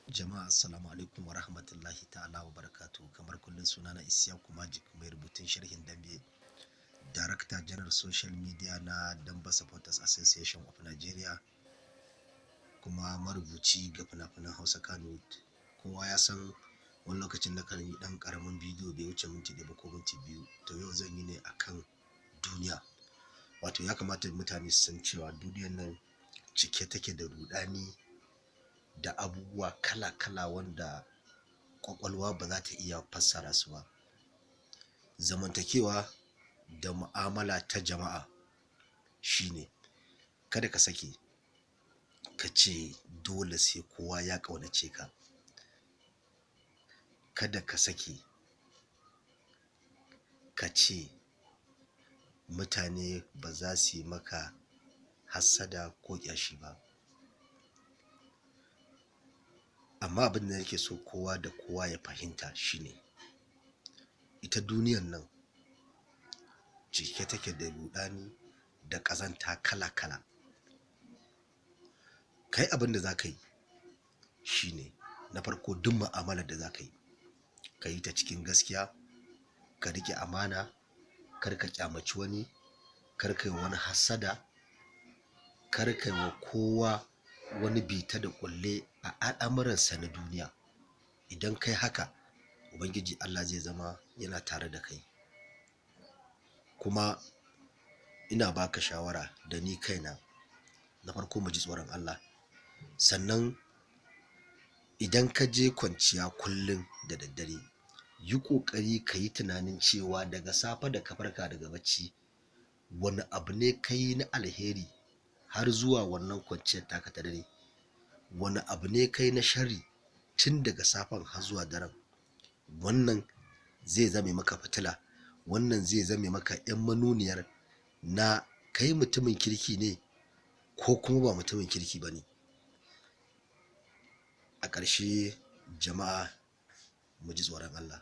Jama'a assalamu alaikum wa rahmatullahi ta'ala wa barakatuh. Kamar kullum sunana Kuma mai rubutun sharhin Dambe, Director General Social Media na Dambe Supporters Association of Nigeria, kuma marubuci ga fina-finan Hausa Kannywood. Kowa ya san wani lokacin na kan yi ɗan ƙaramin bidiyo bai wuce minti ɗaya ba ko minti biyu. To yau zan yi ne akan duniya. Wato ya kamata mutane su san cewa duniyar nan cike take da ruɗani da abubuwa kala-kala wanda ƙwaƙwalwa ba za ta iya fassara su ba. Zamantakewa da mu'amala ta jama'a shine kada ka sake ka ce dole sai kowa ya ƙaunace ka. Kada ka sake ka ce mutane ba za su yi maka hassada ko ƙyashi ba. Amma abin da nake so kowa da kowa ya fahimta shine ita duniyar nan cike take da ruɗani da ƙazanta kala-kala. Kai abin da za ka yi shine na farko duk mu'amalar da za ka yi ta cikin gaskiya, ka riƙe amana, kar ka ƙyamaci wani, kar ka yi wani hassada, kar ka yi wa kowa wani bita da ƙulle a al'amuransa na duniya. Idan kai haka, Ubangiji Allah zai zama yana tare da kai. Kuma ina baka shawara da ni kaina, na farko mu ji tsoron Allah. Sannan idan ka je kwanciya kullum da daddare, yi ƙoƙari ka yi tunanin cewa daga safe da ka farka daga bacci, wani abu ne ka yi na alheri har zuwa wannan kwanciyar taka ta dare, wani abu ne ka yi na sharri tun daga safen har zuwa daren. Wannan zai zame maka fitila, wannan zai zame maka 'yan manuniyar na kai mutumin kirki ne ko kuma ba mutumin kirki ba ne. A ƙarshe jama'a mu ji tsoron Allah.